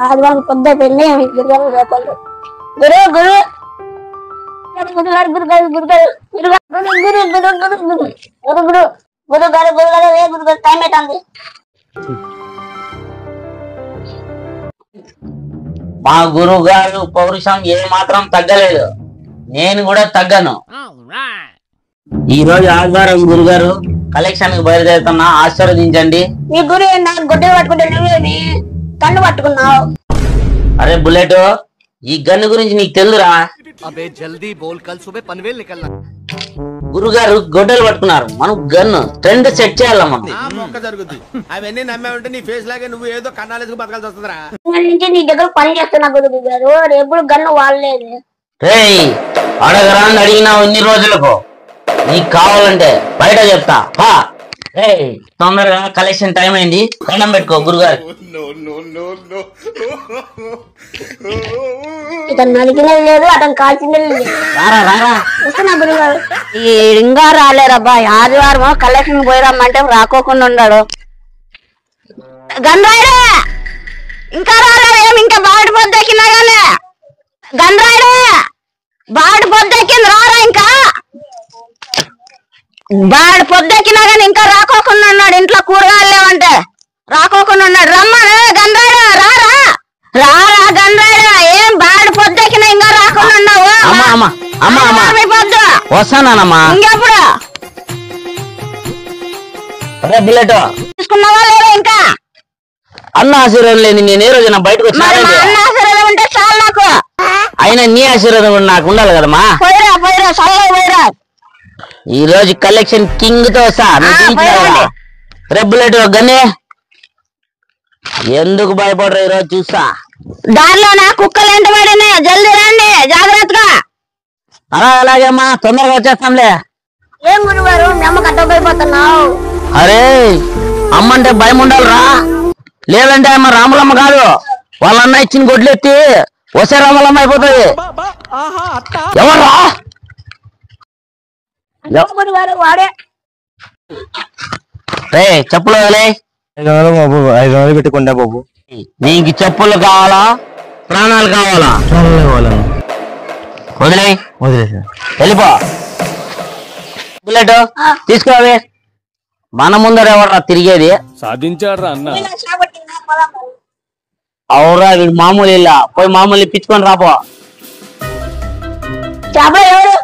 ఆదివారం పొద్దు పెళ్ళి గురుగారు రేపలు గురు గురు గురుగారు గురుగారు గురుగారు గురుగారు గురు గురు గురు గురు గురు గురు గురుగారు గురుగారు ఏ గురుగారు టైం అవుతుంది. మా గురువు గారు పౌరుషం ఏ మాత్రం తగ్గలేదు, నేను కూడా తగ్గను. ఈ రోజు ఆదివారం గురుగారు కలెక్షన్ కి బయలుదేరుతున్నా, ఆశీర్వదించండి. మీ గురు నాకు గొడ్డలు పట్టుకుంటే నువ్వేమి కన్ను పట్టుకున్నావు? అరే బుల్లెట్, ఈ గన్ను గురించి నీకు తెలుదురా? అబే జల్దీ బోల్, కల్ సుబే పన్వేల్ నికల్నా. గురుగారు గొడ్డలు పట్టుకున్నారు, మనం గన్ను ట్రెండ్ సెట్ చేయాల. మనం మొక్క జరుగుద్ది అవన్నీ నమ్మే ఉంటే నీ ఫేస్ లాగే నువ్వు ఏదో కన్నాలేసుకు బతకాల్సి వస్తుందిరా. నుంచి నీ దగ్గర పని చేస్తున్నా గురువు గారు, ఎప్పుడు గన్ను వాడలేదు. రేయ్, అడగరా అని అడిగినావు ఇన్ని రోజులకు, నీకు కావాలంటే బయట చెప్తా. తొందరగా కలెక్షన్ టైం అయింది, దండం పెట్టుకో గురుగారు. ఇతను నలిగినది లేదు, అతను కాల్చింది లేదు. వస్తున్నా గురుగారు. ఇంకా రాలేరబ్బా, ఆదివారం కలెక్షన్ పోయి రమ్మంటే రాకోకుండా ఉన్నాడు. గండ్రాయుడు ఇంకా రాలేరు, ఏమి ఇంకా బాడి పొద్దెక్కినా కానీ. గండ్రాయుడు బాడి పొద్దెక్కింది, రారా ఇంకా. బాడి పొద్దెక్కినా కానీ ఇంకా రాకోకుండా ఉన్నాడు, ఇంట్లో కూరగాయలు లేవంటే రాకోకుండా ఉన్నాడు. రమ్మను గండ్రాయుడు, రారా రారా గండ్రాయుడు, ఏం బాడి పొద్దెక్కినా ఇంకా రాకుండా ఉన్నావు? పొద్దు వస్తానమ్మా. ఇంకెప్పుడు బుల్లెట్ తీసుకున్నావా లేదా? ఇంకా అన్న ఆశీర్వాదం లేదు, నేను ఏ రోజు బయటకు వచ్చి అన్న ఆశీర్వాదం ఉంటే చాలు నాకు. అయినా నీ ఆశీర్వాదం కూడా నాకు ఉండాలి కదమ్మా. పోయిరా పోయిరా చల్లగా పోయిరా. ఈ రోజు కలెక్షన్ కింగ్ తో రే బుల్లెట్ గన్నే, ఎందుకు భయపడరు? ఈ రోజు చూస్తా. దారిలో నా కుక్కలు ఎంట పడినా, జల్దీ రండి జాగ్రత్తగా. అలాగే అమ్మా, తొందరగా వచ్చేస్తాంలే. ఏం గురుగారు మీ అమ్మకి అడ్డ భయపడుతున్నావు? అరే అమ్మంటే భయం ఉండాలిరా, లేదంటే అమ్మ రాములమ్మ కాదు, వాళ్ళ అన్న ఇచ్చిన గొడ్లు ఎత్తి వస్తే రాములమ్మ అయిపోతుంది. ఎవర్రా? గురుగారు వాడే. రే చెప్పులు వదిలే. 500 పెట్టుకుంటా బాబు. నీకు చెప్పులు కావాలా, ప్రాణాలు కావాలా? వదిలే వదిలేసా, వెళ్ళిపో. బుల్లెట్ తీసుకోవే, మన ముందర ఎవరా తిరిగేది? సాధించాడ్రా అన్న. అవురా, వీడు మామూలు ఇలా పోయి మామూలు ఇప్పించుకొని రాపో. చేపలు ఎవరు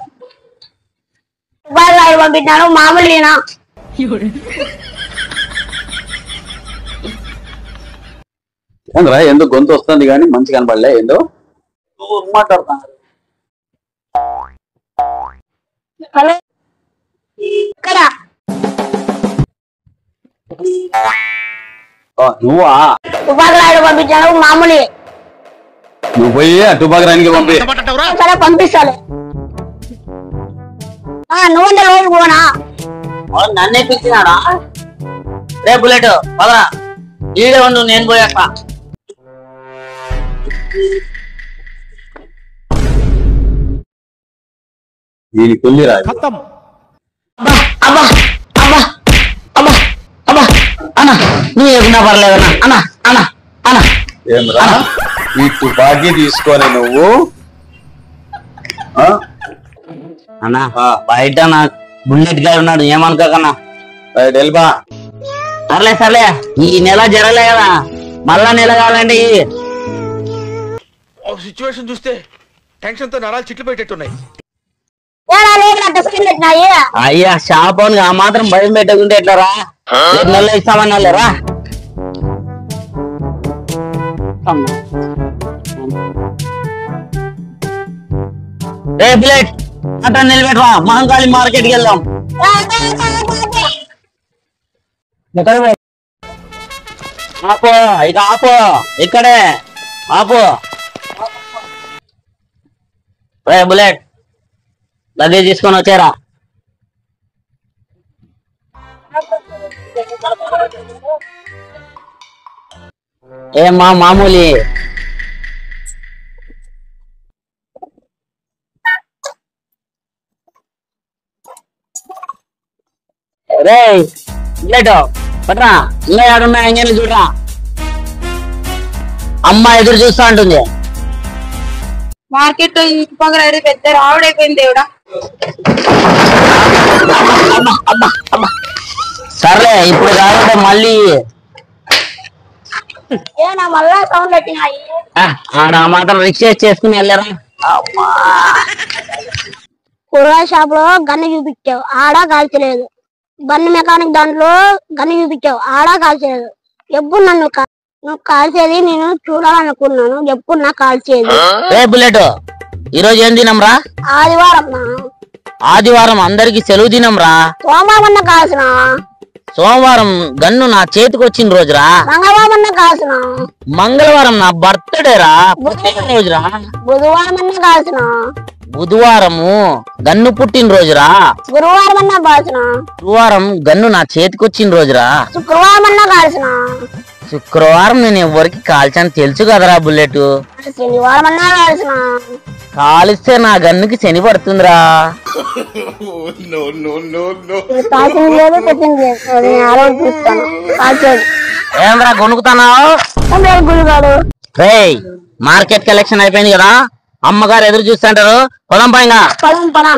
పంపించాను? మామూలునా? ఏంద్రా ఎందుకు గొంతు వస్తుంది కానీ మంచి కనపడలే, ఏందో మాట్లాడుతున్నారు. నువ్వా? తుపాకులాడు పంపించాను, మామూలు. నువ్వు పోయి తుపాకు రానికి పంపి. సరే పంపిస్తాను. నువ్వు రోజు పోనా? నన్నే పిలిచినాడా? రే బుల్లెట్ పదా, ఈడే ఉండు, నేను పోయాక. దీని కొల్లి రా. అన్న నువ్వు ఏమన్నా పర్లేదన్నా. అన్న అన్న అన్న ఏమరా ఈ తుపాకీ తీసుకొని నువ్వు అన్న బయట నా బుల్లెట్ గారు ఉన్నాడు, ఏమనుకోకన్నా. వెళ్ళిపా. సర్లే సర్లే, ఈ నెల జరగలే కదా, మళ్ళా నెల కావాలండి. సిచ్యువేషన్ చూస్తే టెన్షన్ తో నరాలు చిట్లు పెట్టేట్టున్నాయి. అయ్యా షాపోన్ ఆ మాత్రం భయం పెట్టకుంటే ఎట్లరా? నెల ఇస్తామన్నా లేరా? రే బుల్లెట్ అట్లా నిలబెట్టరా, మహంకాళి మార్కెట్ కి వెళ్దాం. ఆపో, ఇక ఆపో, ఇక్కడే ఆపో. రే బుల్లెట్ లగేజ్ తీసుకొని వచ్చారా? ఏమ్మా మామూలి రే లేటో పట్రా ఇంకా ఏడున్నా ఎంజాయ్ చూడరా అమ్మ ఎదురు చూస్తా ఉంటుంది. మార్కెట్ లో ఇంటి పక్కన పెద్ద రావుడైపోయింది దేవుడా. సర్లే ఇప్పుడు కావాలంటే మళ్ళీ ఏనా మళ్ళా సౌండ్ వచ్చినాయి. ఆడ మాత్రం రిక్షా చేసుకుని వెళ్ళారా. కూరగాయ షాప్ లో గన్ను చూపించావు, ఆడా కాల్చలేదు. బండి మెకానిక్ దాంట్లో గన్ను చూపించావు, ఆడా కాల్చలేదు. ఎప్పుడు నువ్వు కాల్చేది నేను చూడాలనుకున్నాను. ఎప్పుడు నా కాల్చేది? రే బుల్లెట్, ఈరోజు ఏం దినంరా? ఆదివారం. ఆదివారం అందరికి సెలవు దినంరా. సోమవారం కాల్చిన. సోమవారం గన్ను నా చేతికి వచ్చిన రోజురా. మంగళవారం కాల్చిన. మంగళవారం నా బర్త్డే రా, రోజురా. బుధవారం కాల్చిన. బుధవారము గన్ను పుట్టిన రోజురా. గురువారం కాల్చిన. గురువారం గన్ను నా చేతికి వచ్చిన రోజురా. శుక్రవారం కాల్చిన. శుక్రవారం నేను ఎవరికి కాల్చాను తెలుసు కదరా బుల్లెట్. శనివారం కాల్చిన. కాలిస్తే నా గన్నుకి శని పడుతుందిరా. కాల్చింది లేదు, పెట్టింది లేదు. నేను ఆ రోజు చూస్తాను కాల్చేది. ఏంద్రా కొనుక్కుతున్నావు? గురుగాడు రేయ్ మార్కెట్ కలెక్షన్ అయిపోయింది కదా, అమ్మగారు ఎదురు చూస్తుంటారు. పొలం పైన పడం